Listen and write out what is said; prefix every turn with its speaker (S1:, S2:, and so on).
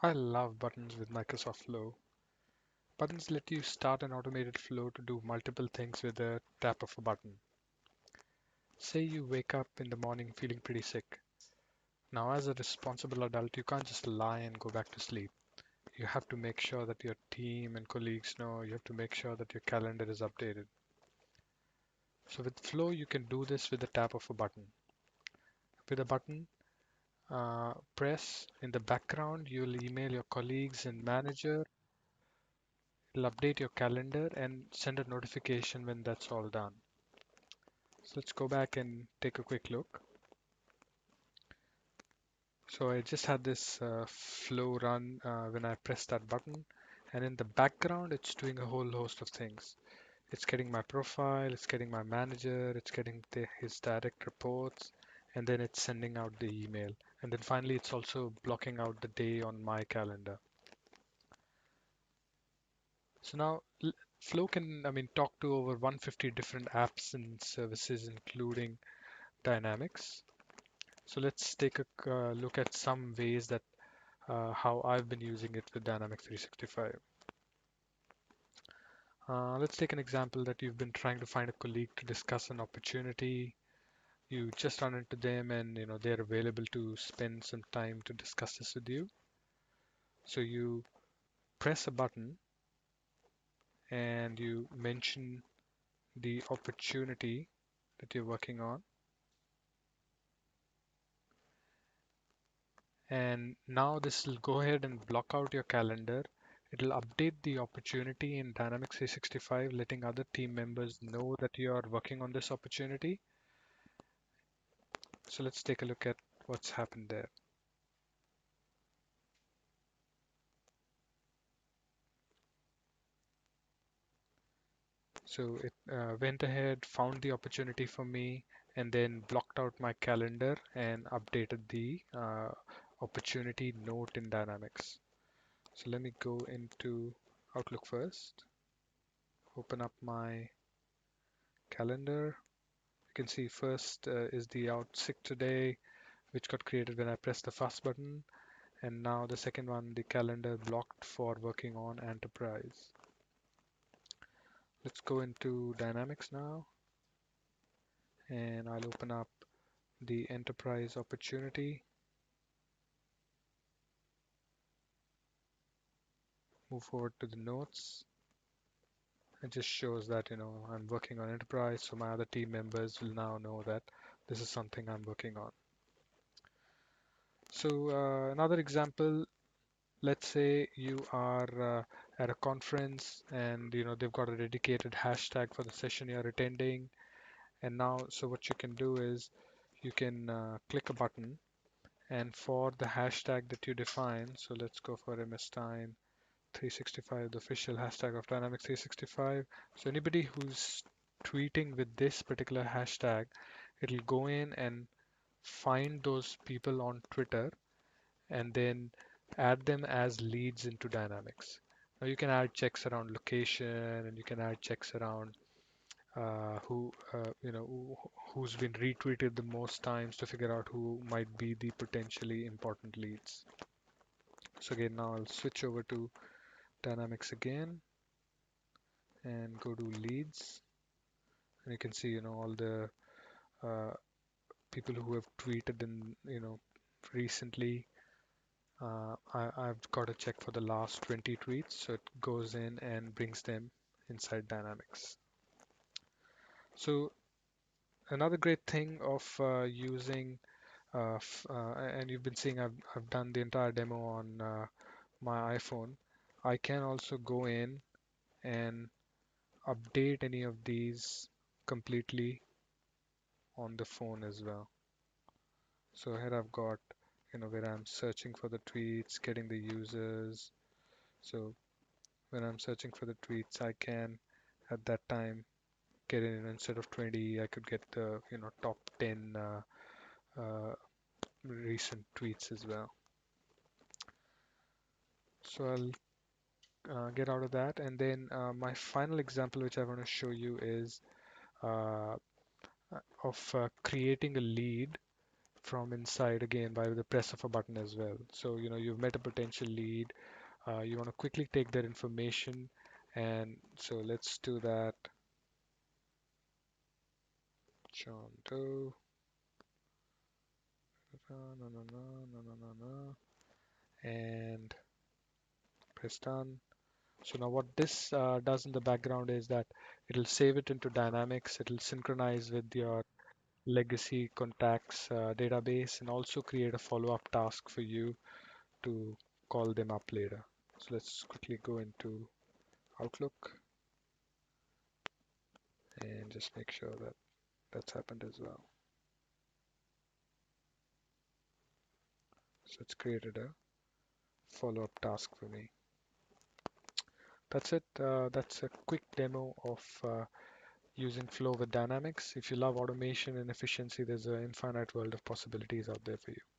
S1: I love buttons with Microsoft Flow. Buttons let you start an automated flow to do multiple things with a tap of a button. Say you wake up in the morning feeling pretty sick. Now, as a responsible adult, you can't just lie and go back to sleep. You have to make sure that your team and colleagues know. You have to make sure that your calendar is updated. So with Flow, you can do this with the tap of a button. With a button, press in the background, you'll email your colleagues and manager. It'll update your calendar and send a notification when that's all done. So let's go back and take a quick look. So I just had this flow run when I pressed that button, and in the background, it's doing a whole host of things. It's getting my profile, it's getting my manager, it's getting his direct reports, and then it's sending out the email. And then finally, it's also blocking out the day on my calendar. So now Flow can, talk to over 150 different apps and services, including Dynamics. So let's take a look at some ways that how I've been using it with Dynamics 365. Let's take an example that you've been trying to find a colleague to discuss an opportunity. You just run into them and they're available to spend some time to discuss this with you. So you press a button and you mention the opportunity that you're working on. And now this will go ahead and block out your calendar. It'll update the opportunity in Dynamics 365, letting other team members know that you are working on this opportunity. So let's take a look at what's happened there. So it went ahead, found the opportunity for me, and then blocked out my calendar and updated the opportunity note in Dynamics. So let me go into Outlook first, open up my calendar. You can see first is the out sick today, which got created when I pressed the fast button. And now the second one, the calendar blocked for working on enterprise. Let's go into Dynamics now, and I'll open up the enterprise opportunity, move forward to the notes. It just shows that, I'm working on enterprise, so my other team members will now know that this is something I'm working on. So another example, let's say you are at a conference and they've got a dedicated hashtag for the session you're attending. And now, so what you can do is you can click a button, and for the hashtag that you define, so let's go for MS Time 365, the official hashtag of Dynamics 365. So anybody who's tweeting with this particular hashtag, it'll go in and find those people on Twitter and then add them as leads into Dynamics. Now you can add checks around location, and you can add checks around who's been retweeted the most times to figure out who might be the potentially important leads. So again, now I'll switch over to Dynamics again and go to leads, and you can see all the uh, people who have tweeted in recently. I've got to check for the last 20 tweets, so it goes in and brings them inside Dynamics. So another great thing of using and you've been seeing I've done the entire demo on my iPhone. I can also go in and update any of these completely on the phone as well. So here I've got, where I'm searching for the tweets, getting the users. So when I'm searching for the tweets, I can at that time get in instead of 20, I could get the, top 10 recent tweets as well. So I'll get out of that. And then my final example, which I want to show you, is uh, of creating a lead from inside again by the press of a button as well. So, you've met a potential lead. You want to quickly take their information. And so let's do that. John Doe. Na, na, na, na, na, na, na, na, and press done. So now what this does in the background is that it'll save it into Dynamics. It'll synchronize with your legacy contacts database and also create a follow-up task for you to call them up later. So let's quickly go into Outlook and just make sure that that's happened as well. So it's created a follow-up task for me. That's it. That's a quick demo of using Flow with Dynamics. If you love automation and efficiency, there's an infinite world of possibilities out there for you.